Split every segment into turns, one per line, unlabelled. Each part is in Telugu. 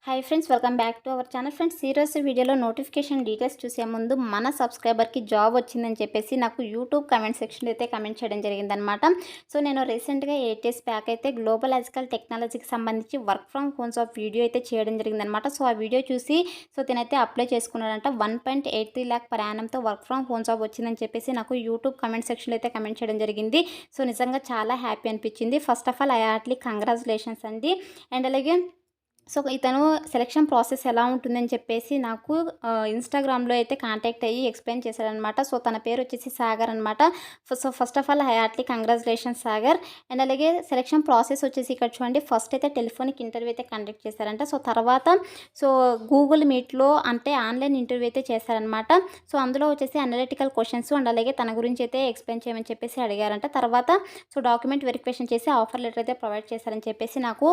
Hi friends, welcome back to our channel. Friends, ఈరోజు వీడియోలో నోటిఫికేషన్ డీటెయిల్స్ చూసే ముందు మన సబ్స్క్రైబర్కి జాబ్ వచ్చిందని చెప్పేసి నాకు యూట్యూబ్ కమెంట్ సెక్షన్లో అయితే కమెంట్ చేయడం జరిగిందనమాట. సో నేను రీసెంట్గా 8 డేస్ బ్యాక్ అయితే గ్లోబల్ ఎథికల్ టెక్నాలజీకి సంబంధించి work from homes of video అయితే చేయడం జరిగిందనమాట. సో ఆ వీడియో చూసి తినైతే అప్లై చేసుకున్నాడంట. 1.83 lakh per annumతో వర్క్ ఫ్రమ్ హోమ్స్ ఆఫ్ వచ్చిందని చెప్పేసి నాకు యూట్యూబ్ కమెంట్ సెక్షన్లో అయితే కమెంట్ చేయడం జరిగింది. సో నిజంగా చాలా హ్యాపీ అనిపించింది. First of all I Hartley congratulations అండి. అండ్ అలాగే ఇతను సెలక్షన్ ప్రాసెస్ ఎలా ఉంటుందని చెప్పేసి నాకు ఇన్‌స్టాగ్రామ్‌లో అయితే కాంటాక్ట్ అయ్యి ఎక్స్‌ప్లెయిన్ చేశాడనమాట. సో తన పేరు వచ్చేసి సాగర్ అనమాట. First of all Hartley congratulations Sagar. And అలాగే సెలక్షన్ ప్రాసెస్ వచ్చేసి ఇక్కడ చూడండి, ఫస్ట్ అయితే టెలిఫోనిక్ ఇంటర్వ్యూ అయితే కండక్ట్ చేశారంట. సో తర్వాత గూగుల్ మీట్‌లో అంటే ఆన్‌లైన్ ఇంటర్వ్యూ అయితే చేశారనమాట. సో అందులో వచ్చేసి అనలిటికల్ క్వెషన్స్ అండ్ అలాగే తన గురించి అయితే ఎక్స్‌ప్లెయిన్ చేయమని చెప్పేసి అడిగారంట. తర్వాత డాక్యుమెంట్ వెరిఫికేషన్ చేసి ఆఫర్ లెటర్ అయితే ప్రొవైడ్ చేశారని చెప్పేసి నాకు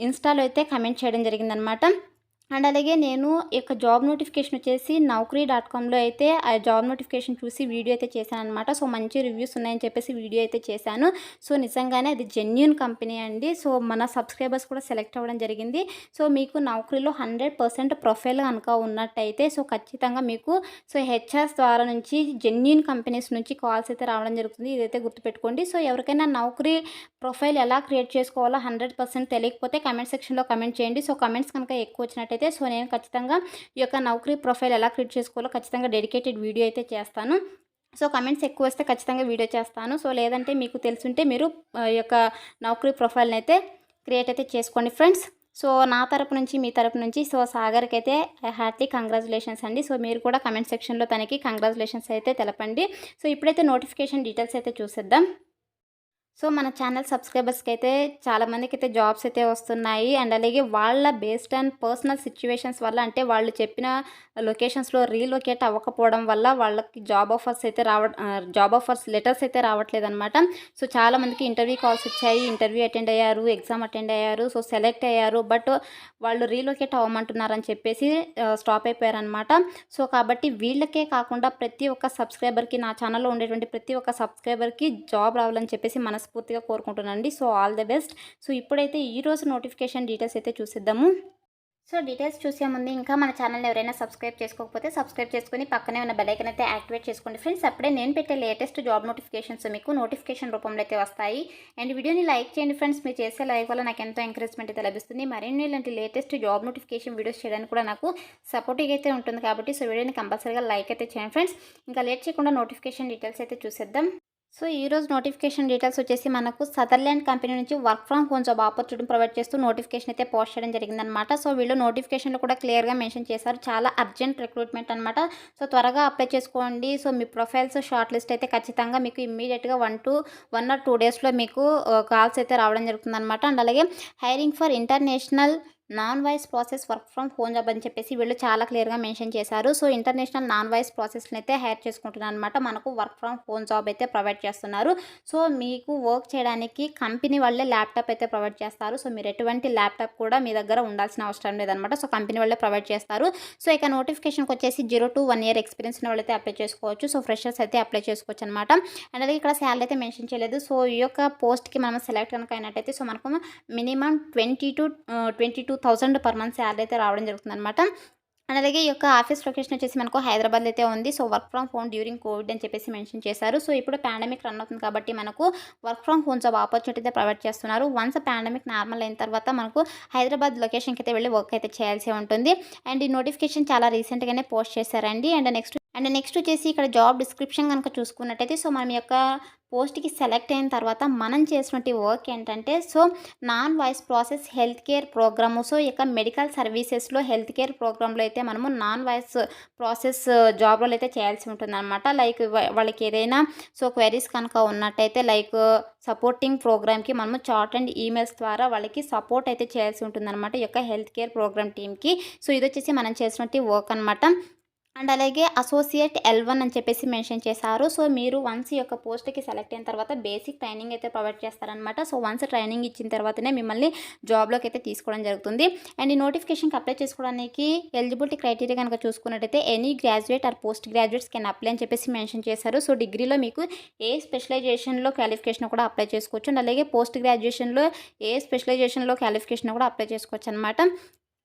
ఇన్‌స్టాలో అయితే కమెంట్ చేయడం జరిగిందనమాట. అండ్ అలాగే నేను ఈ యొక్క జాబ్ నోటిఫికేషన్ వచ్చేసి naukri.comలో అయితే ఆ జాబ్ నోటిఫికేషన్ చూసి వీడియో అయితే చేశాననమాట. సో మంచి రివ్యూస్ ఉన్నాయని చెప్పేసి వీడియో అయితే చేశాను. సో నిజంగానే అది జెన్యూన్ కంపెనీ అండి. సో మన సబ్స్క్రైబర్స్ కూడా సెలెక్ట్ అవ్వడం జరిగింది. సో మీకు నౌకరీలో 100% ప్రొఫైల్ కనుక ఉన్నట్టయితే ఖచ్చితంగా మీకు హెచ్ఆర్స్ ద్వారా నుంచి జెన్యూన్ కంపెనీస్ నుంచి కాల్స్ అయితే రావడం జరుగుతుంది. ఇదైతే గుర్తుపెట్టుకోండి. సో ఎవరికైనా నౌకరీ ప్రొఫైల్ ఎలా క్రియేట్ చేసుకోవాలో 100% తెలియకపోతే కమెంట్ సెక్షన్లో కమెంట్ చేయండి. సో కమెంట్స్ కనుక ఎక్కువ వచ్చినట్టయితే నేను ఖచ్చితంగా ఈ యొక్క నౌకరీ ప్రొఫైల్ ఎలా క్రియేట్ చేసుకోవాలో ఖచ్చితంగా డెడికేటెడ్ వీడియో అయితే చేస్తాను. సో కమెంట్స్ ఎక్కువ వస్తే ఖచ్చితంగా వీడియో చేస్తాను. సో లేదంటే మీకు తెలుసుంటే మీరు ఈ యొక్క నౌకరీ ప్రొఫైల్ని అయితే క్రియేట్ అయితే చేసుకోండి ఫ్రెండ్స్. సో నా తరపు నుంచి మీ తరపు నుంచి సాగర్కి అయితే హార్ట్లీ కంగ్రాచులేషన్స్ అండి. సో మీరు కూడా కమెంట్ సెక్షన్లో తనకి కంగ్రాచులేషన్స్ అయితే తెలపండి. సో ఇప్పుడైతే నోటిఫికేషన్ డీటెయిల్స్ అయితే చూసేద్దాం. సో మన ఛానల్ సబ్స్క్రైబర్స్కి అయితే చాలామందికి అయితే జాబ్స్ అయితే వస్తున్నాయి. అండ్ అలాగే వాళ్ళ బేస్డ్ ఆన్ పర్సనల్ సిచ్యువేషన్స్ వల్ల, అంటే వాళ్ళు చెప్పిన లొకేషన్స్లో రీలొకేట్ అవ్వకపోవడం వల్ల వాళ్ళకి జాబ్ ఆఫర్స్ లెటర్స్ అయితే రావట్లేదు అనమాట. సో చాలామందికి ఇంటర్వ్యూ కాల్స్ వచ్చాయి, ఇంటర్వ్యూ అటెండ్ అయ్యారు, ఎగ్జామ్ అటెండ్ అయ్యారు, సో సెలెక్ట్ అయ్యారు. బట్ వాళ్ళు రీలొకేట్ అవ్వమంటున్నారని చెప్పేసి స్టాప్ అయిపోయారనమాట. సో కాబట్టి వీళ్ళకే కాకుండా ప్రతి ఒక్క సబ్స్క్రైబర్కి, నా ఛానల్లో ఉండేటువంటి ప్రతి ఒక్క సబ్స్క్రైబర్కి జాబ్ రావాలని చెప్పేసి మనస్ఫూర్తిగా కోరుకుంటున్నానండి. So all the best. So ఇప్పుడైతే ఈరోజు నోటిఫికేషన్ డీటెయిల్స్ అయితే చూసేద్దాము. సో డీటెయిల్స్ చూసే ముందు ఇంకా మన ఛానల్ని ఎవరైనా సబ్స్క్రైబ్ చేసుకోకపోతే సబ్స్క్రైబ్ చేసుకుని పక్కనే ఉన్న బెల్ ఐకాన్ అయితే యాక్టివేట్ చేసుకోండి ఫ్రెండ్స్. అప్పుడే నేను పెట్టే లేటెస్ట్ జాబ్ నోటిఫికేషన్స్ మీకు నోటిఫికేషన్ రూపంలో అయితే వస్తాయి. అండ్ వీడియోని లైక్ చేయండి ఫ్రెండ్స్. మీరు చేసే లైక్ వల్ల నాకు ఎంతో ఎంకరేజ్మెంట్ అయితే లభిస్తుంది. మరిన్ని ఇలాంటి లేటెస్ట్ జాబ్ నోటిఫికేషన్ వీడియోస్ చేయడానికి కూడా నాకు సపోర్టివ్ అయితే ఉంటుంది కాబట్టి వీడియోని కంపల్సరీగా లైక్ అయితే చేయండి ఫ్రెండ్స్. ఇంకా లేట్ చేయకుండా నోటిఫికేషన్ డీటెయిల్స్ అయితే చూసేద్దాం. సో ఈరోజు నోటిఫికేషన్ డీటెయిల్స్ వచ్చేసి మనకు సదర్లాండ్ కంపెనీ నుంచి work from home job opportunity provide చేస్తూ నోటిఫికేషన్ అయితే పోస్ట్ చేయడం జరిగిందనమాట. సో వీళ్ళు నోటిఫికేషన్లో కూడా క్లియర్గా మెన్షన్ చేశారు, చాలా అర్జెంట్ రిక్రూట్మెంట్ అనమాట. సో త్వరగా అప్లై చేసుకోండి. సో మీ ప్రొఫైల్స్ షార్ట్ లిస్ట్ అయితే ఖచ్చితంగా మీకు ఇమ్మీడియట్గా 1 or 2 డేస్లో మీకు కాల్స్ అయితే రావడం జరుగుతుందన్నమాట. అండ్ అలాగే hiring for international non voice process work from home job అని చెప్పేసి వీళ్ళు చాలా క్లియర్గా మెన్షన్ చేశారు. సో ఇంటర్నేషనల్ నాన్ వాయిస్ ప్రాసెస్ని అయితే హైర్ చేసుకుంటున్నారు అనమాట. మనకు వర్క్ ఫ్రమ్ హోమ్ జాబ్ అయితే ప్రొవైడ్ చేస్తున్నారు. సో మీకు వర్క్ చేయడానికి కంపెనీ వాళ్ళే ల్యాప్టాప్ అయితే ప్రొవైడ్ చేస్తారు. సో మీరు ఎటువంటి ల్యాప్టాప్ కూడా మీ దగ్గర ఉండాల్సిన అవసరం లేదనమాట. సో కంపెనీ వాళ్ళే ప్రొవైడ్ చేస్తారు. సో ఇక నోటిఫికేషన్కి వచ్చేసి 0 to 1 year ఎక్స్పీరియన్స్ ఉన్న వాళ్ళైతే అప్లై చేసుకోవచ్చు. సో ఫ్రెషర్స్ అయితే అప్లై చేసుకోవచ్చు అనమాట. అండ్ అలాగే ఇక్కడ శాలరీ అయితే మెన్షన్ చేయలేదు. సో ఈ యొక్క పోస్ట్కి మనం సెలెక్ట్ కనుక అయినట్టయితే మనకు మినిమం 22,000 పర్ మంత్ శాలరీ అయితే రావడం జరుగుతుందన్నమాట. అండ్ అలాగే ఈ యొక్క ఆఫీస్ లొకేషన్ వచ్చేసి మనకు హైదరాబాద్లో అయితే ఉంది. So work from home during Covid అని చెప్పేసి మెన్షన్ చేశారు. సో ఇప్పుడు పాండమిక్ రన్ అవుతుంది కాబట్టి మనకు work from home job opportunity అయితే ప్రొవైడ్ చేస్తున్నారు. వన్స్ పాండమిక్ నార్మల్ అయిన తర్వాత మనకు హైదరాబాద్ లొకేషన్కి అయితే వెళ్ళి వర్క్ అయితే చేయాల్సి ఉంటుంది. అండ్ ఈ నోటిఫికేషన్ చాలా రీసెంట్గానే పోస్ట్ చేశారండి. అండ్ నెక్స్ట్ వచ్చేసి ఇక్కడ జాబ్ డిస్క్రిప్షన్ కనుక చూసుకున్నట్టయితే మనం యొక్క పోస్ట్కి సెలెక్ట్ అయిన తర్వాత మనం చేసినటువంటి వర్క్ ఏంటంటే non voice process health care program. So ఇక మెడికల్ సర్వీసెస్లో హెల్త్ కేర్ ప్రోగ్రాంలో అయితే మనము నాన్ వాయిస్ ప్రాసెస్ జాబ్లో అయితే చేయాల్సి ఉంటుంది అనమాట. లైక్ వాళ్ళకి ఏదైనా క్వైరీస్ కనుక ఉన్నట్టయితే లైక్ సపోర్టింగ్ ప్రోగ్రామ్కి మనము చాట్ అండ్ ఈమెయిల్స్ ద్వారా వాళ్ళకి సపోర్ట్ అయితే చేయాల్సి ఉంటుంది అనమాట ఈ యొక్క హెల్త్ కేర్ ప్రోగ్రామ్ టీమ్కి. సో ఇది వచ్చేసి మనం చేసినటువంటి వర్క్ అనమాట. అండ్ అలాగే అసోసియేట్ L1 అని చెప్పేసి మెన్షన్ చేశారు. సో మీరు వన్స్ ఈ యొక్క పోస్ట్కి సెలెక్ట్ అయిన తర్వాత బేసిక్ ట్రైనింగ్ అయితే ప్రొవైడ్ చేస్తారనమాట. సో వన్స్ ట్రైనింగ్ ఇచ్చిన తర్వాతనే మిమ్మల్ని జాబ్లోకి అయితే తీసుకోవడం జరుగుతుంది. అండ్ ఈ నోటిఫికేషన్కి అప్లై చేసుకోవడానికి ఎలిజిబిలిటీ క్రైటీరియా కనుక చూసుకున్నట్టయితే any graduate or post graduates can apply అని చెప్పేసి మెన్షన్ చేశారు. సో డిగ్రీలో మీకు ఏ స్పెషలైజేషన్లో క్వాలిఫికేషన్ కూడా అప్లై చేసుకోవచ్చు. అండ్ అలాగే పోస్ట్ గ్రాడ్యుయేషన్లో ఏ స్పెషలైజేషన్లో క్వాలిఫికేషన్ కూడా అప్లై చేసుకోవచ్చు అనమాట.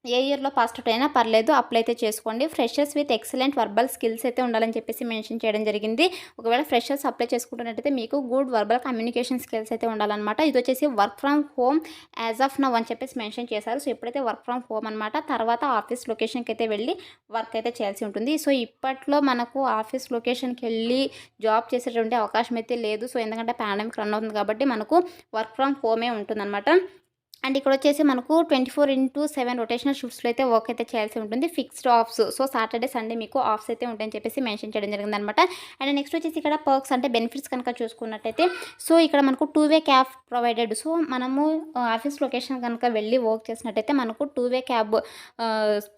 ఏ ఇయర్‌లో పాస్ అవుట్ అయినా పర్లేదు అప్లై అయితే చేసుకోండి. Freshers with excellent verbal skills అయితే ఉండాలని చెప్పేసి మెన్షన్ చేయడం జరిగింది. ఒకవేళ ఫ్రెషర్స్ అప్లై చేసుకుంటున్నట్టయితే మీకు గుడ్ వర్బల్ కమ్యూనికేషన్ స్కిల్స్ అయితే ఉండాలన్నమాట. ఇదొచ్చేసి work from home as of now అని చెప్పేసి మెన్షన్ చేశారు. సో ఇప్పుడైతే వర్క్ ఫ్రమ్ హోమ్ అనమాట. తర్వాత ఆఫీస్ లొకేషన్‌కి అయితే వెళ్ళి వర్క్ అయితే చేయాల్సి ఉంటుంది. సో ఇప్పట్లో మనకు ఆఫీస్ లొకేషన్‌కి వెళ్ళి జాబ్ చేసేటువంటి అవకాశం అయితే లేదు. సో ఎందుకంటే పాండమిక్ రన్ అవుతుంది కాబట్టి మనకు వర్క్ ఫ్రమ్ హోమే ఉంటుందన్నమాట. అండ్ ఇక్కడొచ్చేసి మనకు 24/7 రొటేషనల్ షిఫ్ట్స్‌లో అయితే వర్క్ అయితే చేయాల్సి ఉంటుంది. Fixed offs. So Saturday, Sunday మీకు ఆఫ్స్ అయితే ఉంటాయని చెప్పేసి మెన్షన్ చేయడం జరిగిందనమాట. అండ్ నెక్స్ట్ వచ్చేసి ఇక్కడ పర్క్స్ అంటే బెనిఫిట్స్ కనుక చూసుకున్నట్టయితే సో ఇక్కడ మనకు 2 వే క్యాబ్ ప్రొవైడెడ్. సో మనము ఆఫీస్ లొకేషన్ కనుక వెళ్ళి వర్క్ చేసినట్టయితే మనకు 2 వే క్యాబ్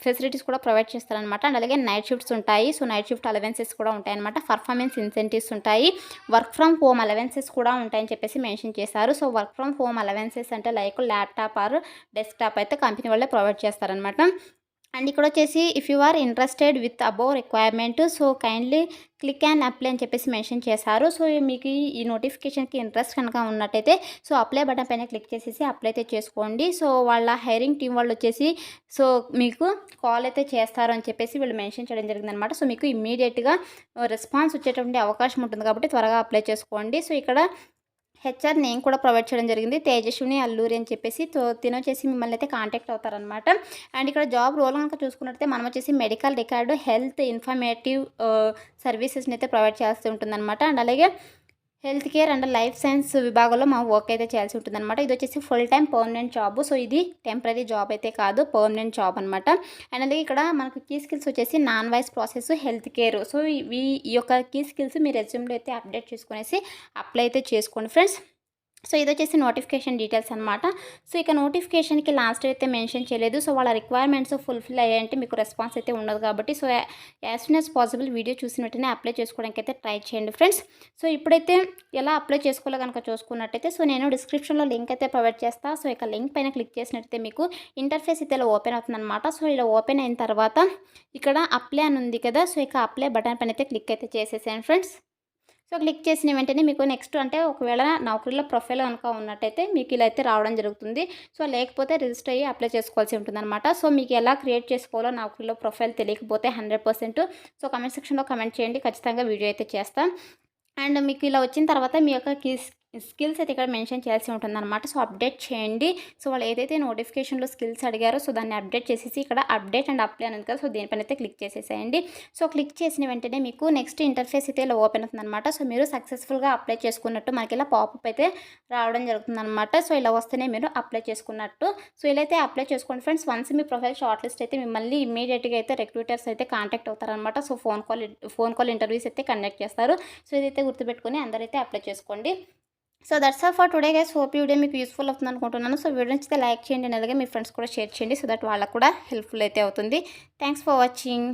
ఫెసిలిటీస్ కూడా ప్రొవైడ్ చేస్తారనమాట. అండ్ అలాగే నైట్ షిఫ్ట్స్ ఉంటాయి. సో నైట్ షిఫ్ట్ అలవెన్సెస్ కూడా ఉంటాయన్నమాట. పర్ఫార్మెన్స్ ఇన్సెంటివ్స్ ఉంటాయి. వర్క్ ఫ్రమ్ హోమ్ అలవెన్సెస్ కూడా ఉంటాయని చెప్పేసి మెన్షన్ చేశారు. So work from home allowances అంటే లైక్ ల్యాప్టాప్ ఆర్ డెస్క్టాప్ అయితే కంపెనీ వాళ్ళే ప్రొవైడ్ చేస్తారనమాట. అండ్ ఇక్కడ వచ్చేసి if you are interested with above requirement so kindly click and apply అని చెప్పేసి మెన్షన్ చేశారు. సో మీకు ఈ నోటిఫికేషన్కి ఇంట్రెస్ట్ కనుక ఉన్నట్టయితే సో అప్లై బటన్ పైన క్లిక్ చేసేసి అప్లై అయితే చేసుకోండి. సో వాళ్ళ హైరింగ్ టీం వాళ్ళు వచ్చేసి సో మీకు కాల్ అయితే చేస్తారు అని చెప్పేసి వీళ్ళు మెన్షన్ చేయడం జరిగిందనమాట. సో మీకు ఇమ్మీడియట్గా రెస్పాన్స్ వచ్చేటువంటి అవకాశం ఉంటుంది కాబట్టి త్వరగా అప్లై చేసుకోండి. సో ఇక్కడ హెచ్ఆర్ నేమ్ కూడా ప్రొవైడ్ చేయడం జరిగింది. తేజస్విని అల్లూరి అని చెప్పేసి తినొచ్చేసి మిమ్మల్ని అయితే కాంటాక్ట్ అవుతారనమాట. అండ్ ఇక్కడ జాబ్ రోల్ కనుక చూసుకున్నట్టయితే మనం వచ్చేసి మెడికల్ రికార్డు హెల్త్ ఇన్ఫర్మేటివ్ సర్వీసెస్ని అయితే ప్రొవైడ్ చేస్తూ ఉంటుందన్నమాట. అండ్ అలాగే health care and life science విభాగంలో మా వర్క్ అయితే చేయాల్సి ఉంటుందన్నమాట. ఇది వచ్చేసి full time permanent job. So ఇది టెంపరీ జాబ్ అయితే కాదు, పర్మనెంట్ జాబ్ అనమాట. అండ్ అలాగే ఇక్కడ మనకు కీ స్కిల్స్ వచ్చేసి non voice process, health care. So ఈ యొక్క కీ స్కిల్స్ మీ రెజ్యూమ్లో అయితే అప్డేట్ చేసుకునేసి అప్లై అయితే చేసుకోండి ఫ్రెండ్స్. సో ఇదొచ్చేసి నోటిఫికేషన్ డీటెయిల్స్ అనమాట. సో ఇక నోటిఫికేషన్కి లాస్ట్ అయితే మెన్షన్ చేయలేదు. సో వాళ్ళ రిక్వైర్మెంట్స్ ఫుల్ఫిల్ అయ్యాయంటే మీకు రెస్పాన్స్ అయితే ఉండదు కాబట్టి so as soon as possible video చూసిన వెంటనే అప్లై చేసుకోవడానికి అయితే ట్రై చేయండి ఫ్రెండ్స్. సో ఇప్పుడైతే ఎలా అప్లై చేసుకోవాలో కనుక చూసుకున్నట్టయితే సో నేను డిస్క్రిప్షన్లో లింక్ అయితే ప్రొవైడ్ చేస్తాను. సో ఇక లింక్ పైన క్లిక్ చేసినట్టయితే మీకు ఇంటర్ఫేస్ అయితే ఇలా ఓపెన్ అవుతుందన్నమాట. సో ఇలా ఓపెన్ అయిన తర్వాత ఇక్కడ అప్లై అని ఉంది కదా. సో ఇక అప్లై బటన్ పైన అయితే క్లిక్ అయితే చేసేసాను ఫ్రెండ్స్. సో క్లిక్ చేసిన వెంటనే మీకు నెక్స్ట్ అంటే ఒకవేళ నౌకరీలో ప్రొఫైల్ కనుక ఉన్నట్టయితే మీకు ఇలా అయితే రావడం జరుగుతుంది. సో లేకపోతే రిజిస్టర్ అయ్యి అప్లై చేసుకోవాల్సి ఉంటుందన్నమాట. సో మీకు ఎలా క్రియేట్ చేసుకోవాలో నౌకరీలో ప్రొఫైల్ తెలియకపోతే 100% సో కమెంట్ సెక్షన్లో కమెంట్ చేయండి. ఖచ్చితంగా వీడియో అయితే చేస్తాం. అండ్ మీకు ఇలా వచ్చిన తర్వాత మీ యొక్క స్కిల్స్ అయితే ఇక్కడ మెన్షన్ చేయాల్సి ఉంటుందన్నమాట. సో అప్డేట్ చేయండి. సో వాళ్ళు ఏదైతే నోటిఫికేషన్లో స్కిల్స్ అడిగారో సో దాన్ని అప్డేట్ చేసేసి ఇక్కడ అప్డేట్ అండ్ అప్లై అనేది కదా. సో దీనిపైన అయితే క్లిక్ చేసేసేయండి. సో క్లిక్ చేసిన వెంటనే మీకు నెక్స్ట్ ఇంటర్ఫేస్ అయితే ఇలా ఓపెన్ అవుతుందన్నమాట. సో మీరు సక్సెస్ఫుల్గా అప్లై చేసుకున్నట్టు మనకి ఇలా పాపప్ అయితే రావడం జరుగుతుందన్నమాట. సో ఇలా వస్తేనే మీరు అప్లై చేసుకున్నట్టు. సో ఇలా అయితే అప్లై చేసుకోండి ఫ్రెండ్స్. వన్స్ మీ ప్రొఫైల్ షార్ట్ లిస్ట్ అయితే మిమ్మల్ని ఇమ్మీడియట్గా అయితే రిక్రూటర్స్ అయితే కాంటాక్ట్ అవుతారనమాట. సో ఫోన్ కాల్ ఇంటర్వ్యూస్ అయితే కండక్ట్ చేస్తారు. సో ఇదైతే గుర్తుపెట్టుకొని అందరైతే అప్లై చేసుకోండి. So that's all for today guys. Hope ఈ వీడియో మీకు యూస్ఫుల్ అవుతుంది అనుకుంటున్నాను. సో వీడియో నచ్చితే లైక్ చేయండి, అలాగే మీ ఫ్రెండ్స్ కూడా షేర్ చేయండి సో దట్ వాళ్ళకు కూడా హెల్ప్ఫుల్ అయితే అవుతుంది. Thanks for watching.